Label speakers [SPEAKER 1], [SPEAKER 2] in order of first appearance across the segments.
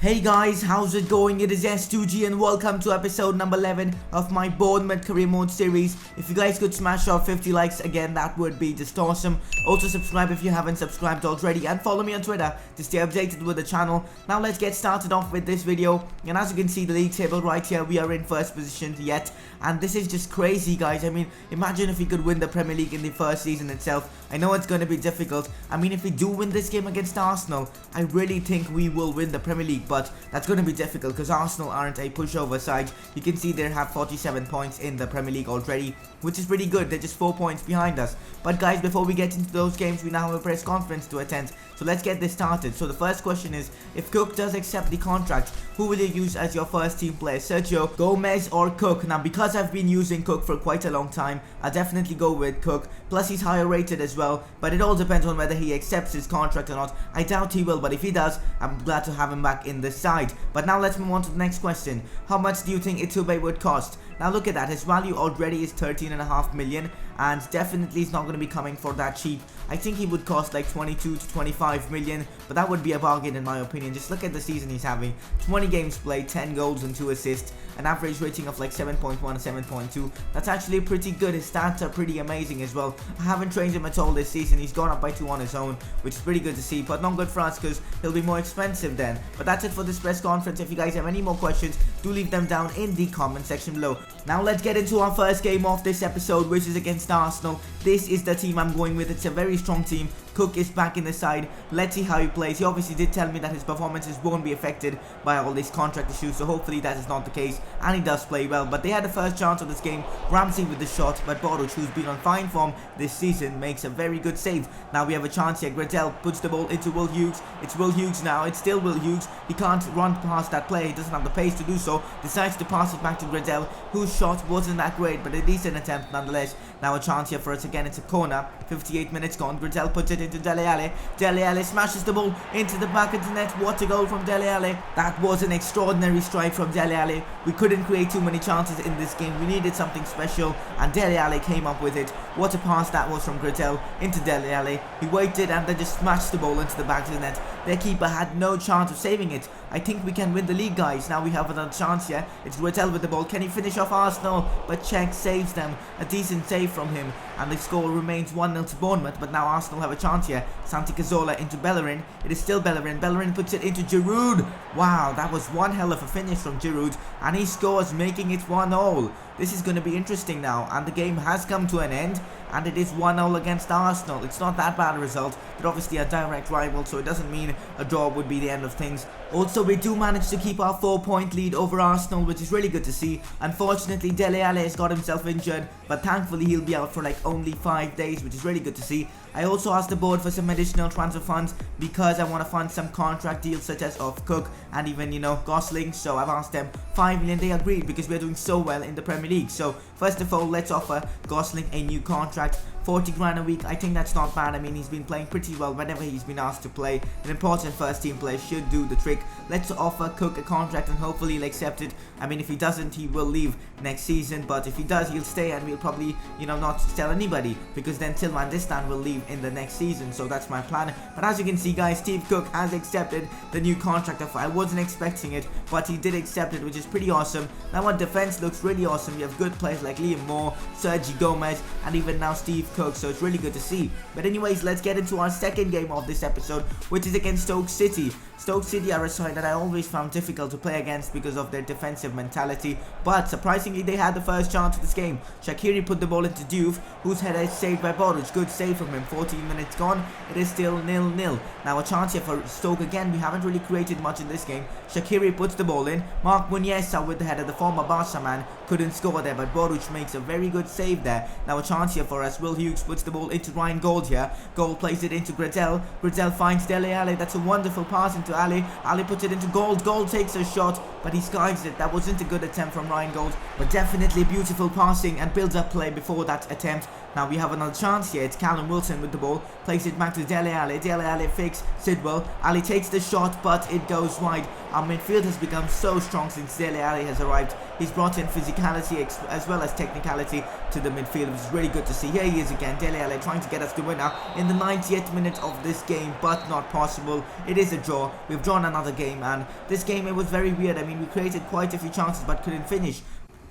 [SPEAKER 1] Hey guys, how's it going? It is S2G and welcome to episode number 11 of my Bournemouth career mode series. If you guys could smash out 50 likes again, that would be just awesome. Also subscribe if you haven't subscribed already and follow me on Twitter to stay updated with the channel. Now let's get started off with this video. And as you can see, the league table right here, we are in first position yet. And this is just crazy, guys. I mean, imagine if we could win the Premier League in the first season itself. I know it's going to be difficult. I mean, if we do win this game against Arsenal, I really think we will win the Premier League. But that's going to be difficult because Arsenal aren't a pushover side. You can see they have 47 points in the Premier League already, which is pretty good. They're just 4 points behind us. But guys, before we get into those games, we now have a press conference to attend. So let's get this started. So the first question is, if Cook does accept the contract, who will you use as your first team player? Sergio, Gomez or Cook? Now, because I've been using Cook for quite a long time, I'll definitely go with Cook. Plus, he's higher rated as well. But it all depends on whether he accepts his contract or not. I doubt he will, but if he does, I'm glad to have him back in the side. But now let's move on to the next question. How much do you think Itube would cost? Now look at that, his value already is 13.5 million, and definitely he's not going to be coming for that cheap. I think he would cost like 22 to 25 million, but that would be a bargain in my opinion. Just look at the season he's having. 20 games played, 10 goals and 2 assists, an average rating of like 7.1 and 7.2. That's actually pretty good. His stats are pretty amazing as well. I haven't trained him at all this season. He's gone up by 2 on his own, which is pretty good to see, but not good for us because he'll be more expensive then. But that's it for this press conference. If you guys have any more questions, do leave them down in the comment section below. Now let's get into our first game of this episode, which is against Arsenal. This is the team I'm going with. It's a very strong team. Cook is back in the side. Let's see how he plays. He obviously did tell me that his performances won't be affected by all these contract issues, so hopefully that is not the case, and he does play well. But they had the first chance of this game, Ramsey with the shot, but Borussia, who's been on fine form this season, makes a very good save. Now we have a chance here. Gradel puts the ball into Will Hughes. It's Will Hughes now. It's still Will Hughes. He can't run past that play. He doesn't have the pace to do so. Decides to pass it back to Gradel, whose shot wasn't that great, but a decent attempt nonetheless. Now a chance here for us again. It's a corner. 58 minutes gone. Gradel puts it into Dele Alli. Dele Alli smashes the ball into the back of the net. What a goal from Dele Alli. That was an extraordinary strike from Dele Alli. We couldn't create too many chances in this game. We needed something special, and Dele Alli came up with it. What a pass that was from Gradel into Dele Alli. He waited and then just smashed the ball into the back of the net. Their keeper had no chance of saving it. I think we can win the league, guys. Now we have another chance here. It's Gradel with the ball. Can he finish off Arsenal? But Czech saves them. A decent save from him, and the score remains 1-0 to Bournemouth. But now Arsenal have a chance here. Santi Cazorla into Bellerin. It is still Bellerin. Bellerin puts it into Giroud. Wow, that was one hell of a finish from Giroud, and he scores, making it 1-0. This is going to be interesting now, and the game has come to an end, and it is 1-0 against Arsenal. It's not that bad a result. They're obviously a direct rival, so it doesn't mean a draw would be the end of things. Also, we do manage to keep our 4-point lead over Arsenal, which is really good to see. Unfortunately, Dele Alli has got himself injured, but thankfully he'll be out for like only 5 days, which is really good to see. I also asked the board for some additional transfer funds because I want to fund some contract deals such as of Cook and even, Gosling. So I've asked them 5 million. They agreed because we're doing so well in the Premier League. So first of all, let's offer Gosling a new contract. 40 grand a week. I think that's not bad. I mean, he's been playing pretty well whenever he's been asked to play. An important first team player should do the trick. Let's offer Cook a contract and hopefully he'll accept it. I mean, if he doesn't, he will leave next season, but if he does, he'll stay, and we'll probably, not tell anybody, because then Tilman Distan will leave in the next season. So that's my plan. But as you can see, guys, Steve Cook has accepted the new contract offer. I wasn't expecting it, but he did accept it, which is pretty awesome. Now our defense looks really awesome. We have good players like Liam Moore, Sergio Gomez, and even now Steve Cook, so it's really good to see. But anyways, let's get into our second game of this episode, which is against Stoke City. Stoke City are a side that I always found difficult to play against because of their defensive mentality, but surprisingly they had the first chance of this game. Shaqiri put the ball into Diouf, whose header is saved by Borussia. Good save from him. 14 minutes gone. It is still 0-0. Now a chance here for Stoke again. We haven't really created much in this game. Shaqiri puts the ball in. Mark Muniesa with the header. The former Barca man couldn't score there, but Borussia makes a very good save there. Now a chance here for us. Will Hughes puts the ball into Ryan Gold here. Gold plays it into Gradel. Gradel finds Dele Alli. That's a wonderful pass into Ali. Ali puts it into Gold. Gold takes a shot, but he skies it. That wasn't a good attempt from Ryan Gold, but definitely beautiful passing and builds up play before that attempt. Now we have another chance here. It's Callum Wilson with the ball, plays it back to Dele Alli. Dele Alli fakes Sidwell. Ali takes the shot, but it goes wide. Our midfield has become so strong since Dele Alli has arrived. He's brought in physicality as well as technicality to the midfield, which is really good to see. Here he is again, Dele Alli trying to get us the winner in the 90th minute of this game, but not possible. It is a draw. We've drawn another game, and this game, it was very weird. I mean, we created quite a few chances but couldn't finish.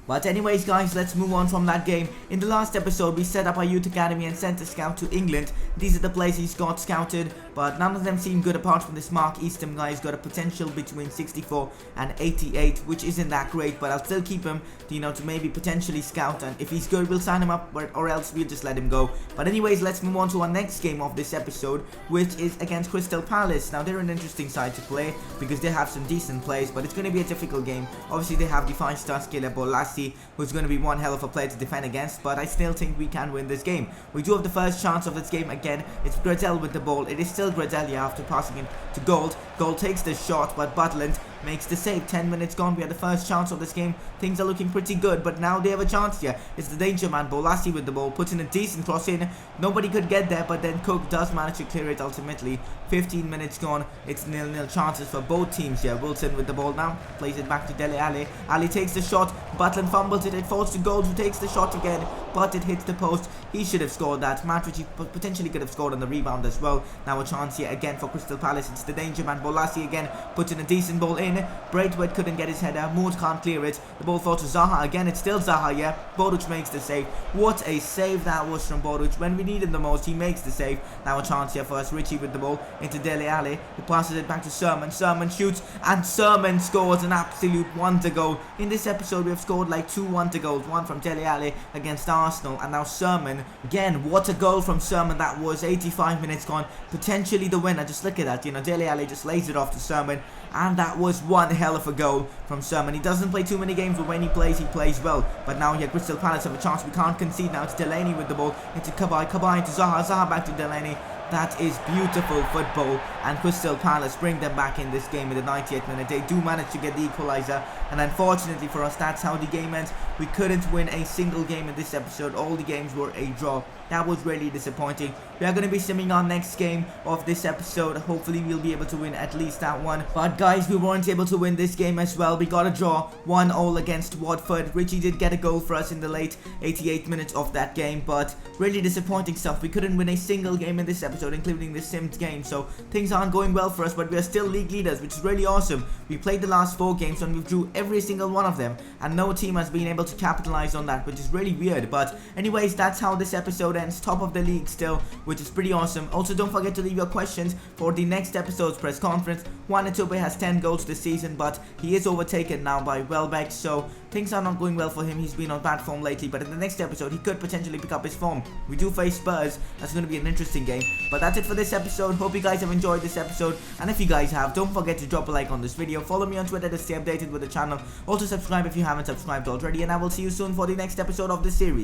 [SPEAKER 1] But anyways guys, let's move on from that game. In the last episode, we set up our youth academy and sent a scout to England. These are the players he's got scouted, but none of them seem good apart from this Mark Eastham guy. He's got a potential between 64 and 88, which isn't that great, but I'll still keep him, to maybe potentially scout, and if he's good, we'll sign him up, or else we'll just let him go. But anyways, let's move on to our next game of this episode, which is against Crystal Palace. Now, they're an interesting side to play because they have some decent players, but it's going to be a difficult game. Obviously, they have defined star skiller Borussia, who's going to be one hell of a player to defend against, but I still think we can win this game. We do have the first chance of this game again. It's Gradel with the ball. It is still Gradelia after passing it to Gold. Gold takes the shot, but Butland makes the save. 10 minutes gone. We had the first chance of this game. Things are looking pretty good, but now they have a chance here. It's the danger man, Borussia with the ball, puts in a decent cross in. Nobody could get there, but then Cook does manage to clear it ultimately. 15 minutes gone. It's 0-0 chances for both teams here. Wilson with the ball now, plays it back to Dele Alli. Ali takes the shot. Butland fumbles it. It falls to Gold, who takes the shot again, but it hits the post. He should have scored that. Madrid potentially could have scored on the rebound as well. Now a chance here again for Crystal Palace. It's the danger man, Borussia again, puts in a decent ball in. Braithwaite couldn't get his header. Mood can't clear it. The ball falls to Zaha again. It's still Zaha, yeah. Boruc makes the save. What a save that was from Boruc. When we need him the most, he makes the save. Now a chance here for us. Richie with the ball into Dele Alli. He passes it back to Sermon. Sermon shoots, and Sermon scores an absolute wonder goal. In this episode, we have scored like 2 wonder goals. One from Dele Alli against Arsenal, and now Sermon. Again, what a goal from Sermon that was. 85 minutes gone. Potentially the winner. Just look at that. Dele Alli just lays it off to Sermon, and that was one hell of a goal from Sermon. He doesn't play too many games, but when he plays well. But now here, Crystal Palace have a chance. We can't concede now. It's Delaney with the ball into Cabaye. Cabaye into Zaha. Zaha back to Delaney. That is beautiful football, and Crystal Palace bring them back in this game in the 90th minute. They do manage to get the equaliser, and unfortunately for us, that's how the game ends. We couldn't win a single game in this episode. All the games were a draw. That was really disappointing. We are going to be simming our next game of this episode. Hopefully we'll be able to win at least that one. But guys, we weren't able to win this game as well. We got a draw, 1-1 against Watford. Richie did get a goal for us in the late 88 minutes of that game, but really disappointing stuff. We couldn't win a single game in this episode, including this simmed game. So things aren't going well for us, but we are still league leaders, which is really awesome. We played the last 4 games and we drew every single one of them, and no team has been able to capitalize on that, which is really weird. But anyways, that's how this episode ends. Top of the league still, which is pretty awesome. Also, don't forget to leave your questions for the next episode's press conference. Juan Etobe has 10 goals this season, but he is overtaken now by Welbeck, so things are not going well for him. He's been on bad form lately, but in the next episode he could potentially pick up his form. We do face Spurs. That's going to be an interesting game. But that's it for this episode. Hope you guys have enjoyed this episode, and if you guys have, don't forget to drop a like on this video. Follow me on Twitter to stay updated with the channel. Also subscribe if you haven't subscribed already, and I will see you soon for the next episode of this series.